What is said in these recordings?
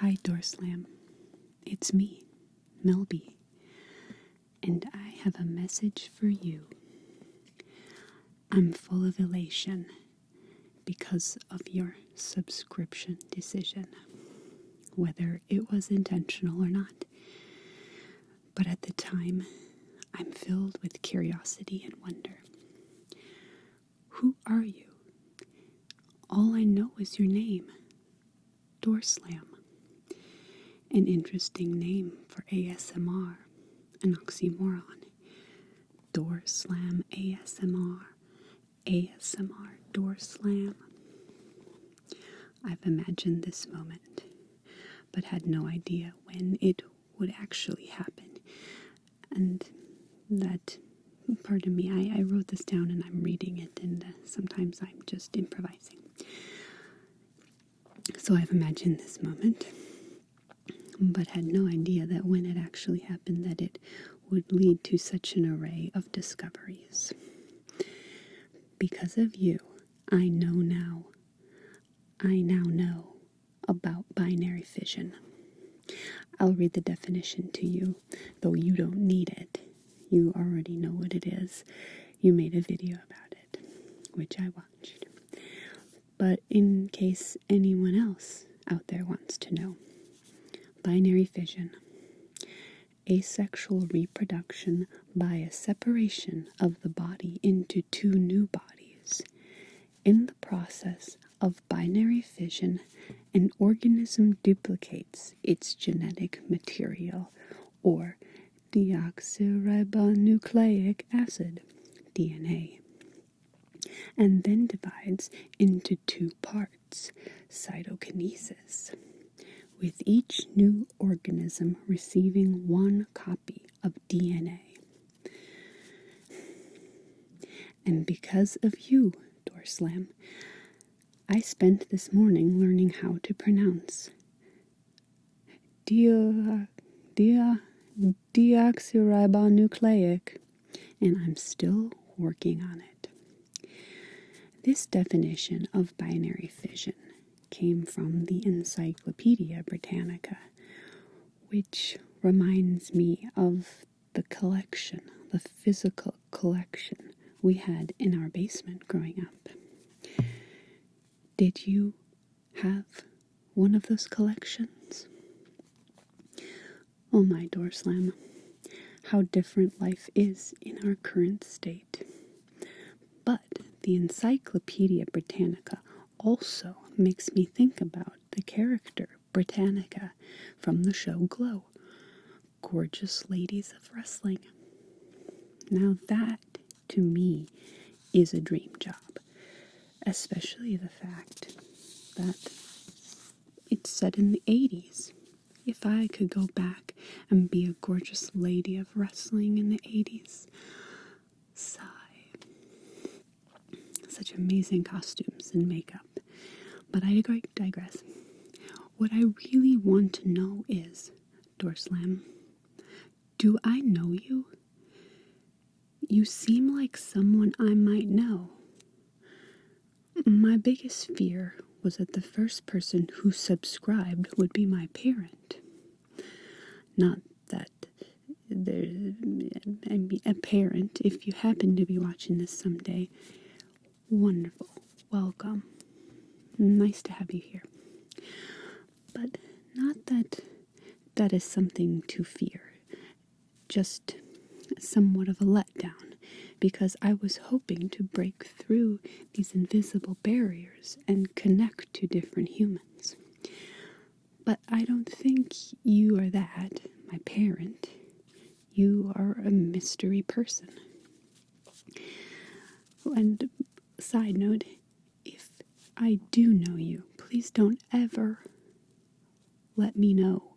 Hi, Doorslam. It's me, Melby, and I have a message for you. I'm full of elation because of your subscription decision, whether it was intentional or not. But at the time, I'm filled with curiosity and wonder. Who are you? All I know is your name, Doorslam. An interesting name for ASMR, an oxymoron. Doorslam ASMR, ASMR Doorslam. I've imagined this moment, but had no idea when it would actually happen. And that, pardon me, I wrote this down and I'm reading it, and sometimes I'm just improvising. So I've imagined this moment, but had no idea that when it actually happened that it would lead to such an array of discoveries. Because of you, I now know about binary fission. I'll read the definition to you, though you don't need it. You already know what it is. You made a video about it, which I watched. But in case anyone else out there wants to know, binary fission, asexual reproduction by a separation of the body into two new bodies. In the process of binary fission, an organism duplicates its genetic material, or deoxyribonucleic acid, DNA, and then divides into two parts, cytokinesis, with each new organism receiving one copy of DNA. And because of you, Doorslam, I spent this morning learning how to pronounce deoxyribonucleic, and I'm still working on it. This definition of binary fission came from the Encyclopedia Britannica, which reminds me of the collection, the physical collection we had in our basement growing up. Did you have one of those collections? Oh my, Doorslam, how different life is in our current state. But the Encyclopedia Britannica also makes me think about the character Britannica from the show Glow, gorgeous ladies of wrestling. Now that, to me, is a dream job, especially the fact that it's set in the 80s. If I could go back and be a gorgeous lady of wrestling in the 80s, sigh. Such amazing costumes and makeup. But I digress. What I really want to know is, Doorslam, do I know you? You seem like someone I might know. My biggest fear was that the first person who subscribed would be my parent. Not that a parent, if you happen to be watching this someday, wonderful, welcome, nice to have you here. But not that that is something to fear, just somewhat of a letdown, because I was hoping to break through these invisible barriers and connect to different humans. But I don't think you are that, my parent. You are a mystery person. And side note, if I do know you, please don't ever let me know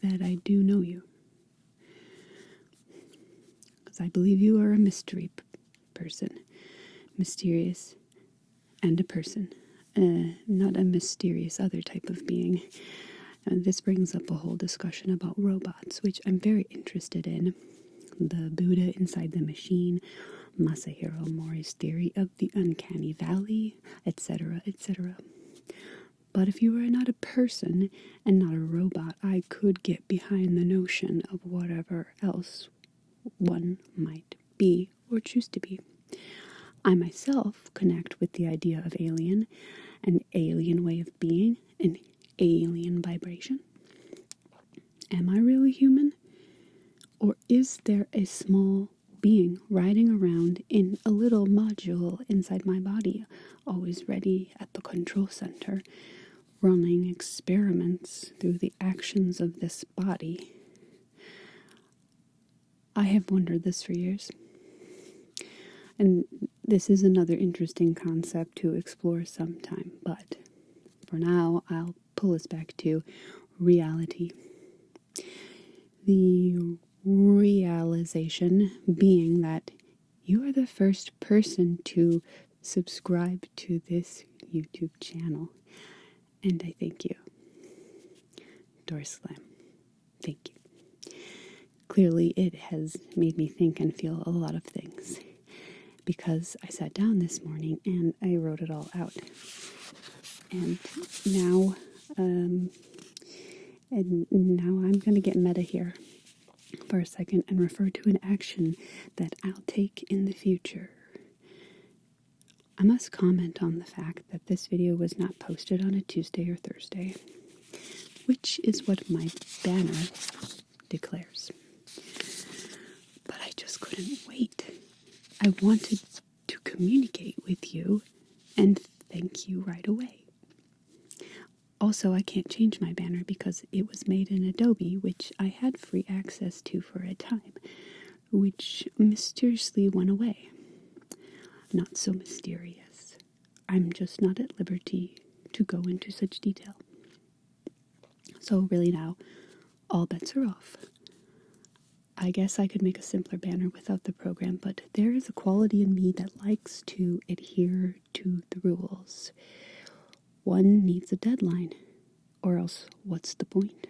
that I do know you. Because I believe you are a mystery person. Mysterious and a person. Not a mysterious other type of being. This brings up a whole discussion about robots, which I'm very interested in. The Buddha inside the machine, Masahiro Mori's theory of the uncanny valley, etc., etc. But if you were not a person and not a robot, I could get behind the notion of whatever else one might be or choose to be. I myself connect with the idea of alien, an alien way of being, an alien vibration. Am I really human? Or is there a small being riding around in a little module inside my body, always ready at the control center, running experiments through the actions of this body? I have wondered this for years. And this is another interesting concept to explore sometime, but for now, I'll pull us back to reality. The realization being that you are the first person to subscribe to this YouTube channel. And I thank you. Dorslam. Thank you. Clearly, it has made me think and feel a lot of things, because I sat down this morning and I wrote it all out. And now I'm going to get meta here for a second and refer to an action that I'll take in the future. I must comment on the fact that this video was not posted on a Tuesday or Thursday, which is what my banner declares. But I just couldn't wait. I wanted to communicate with you and thank you right away. Also, I can't change my banner because it was made in Adobe, which I had free access to for a time, which mysteriously went away. Not so mysterious. I'm just not at liberty to go into such detail. So really now, all bets are off. I guess I could make a simpler banner without the program, but there is a quality in me that likes to adhere to the rules. One needs a deadline, or else what's the point?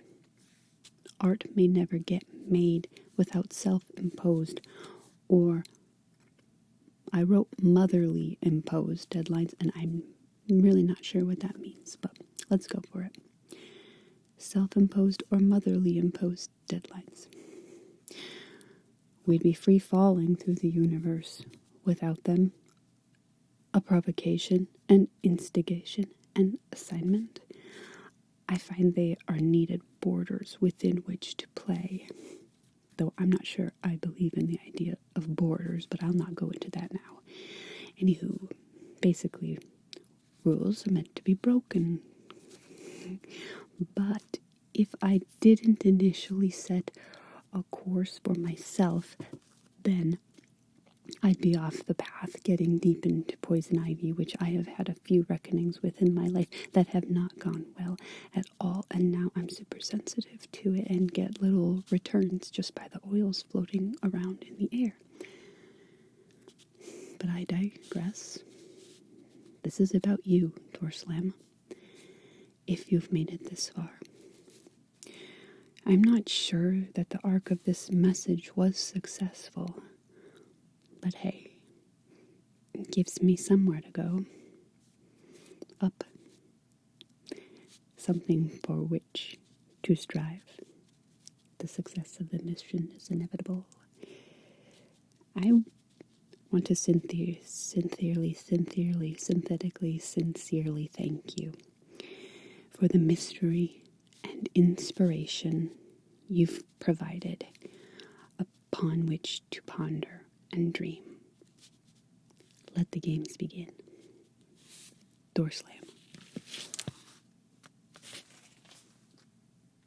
Art may never get made without self-imposed, or I wrote motherly imposed deadlines, and I'm really not sure what that means, but let's go for it. Self-imposed or motherly imposed deadlines. We'd be free falling through the universe without them. A provocation, an instigation, an assignment. I find they are needed borders within which to play. Though I'm not sure I believe in the idea of borders, but I'll not go into that now. Anywho, basically, rules are meant to be broken. But if I didn't initially set a course for myself, then I'd be off the path, getting deep into poison ivy, which I have had a few reckonings with in my life that have not gone well at all, and now I'm super sensitive to it and get little returns just by the oils floating around in the air. But I digress. This is about you, Dorslam, if you've made it this far. I'm not sure that the arc of this message was successful. But hey, it gives me somewhere to go. Up. Something for which to strive. The success of the mission is inevitable. I want to sincerely, synthetically, sincerely thank you for the mystery and inspiration you've provided upon which to ponder and dream. Let the games begin. Dorslam.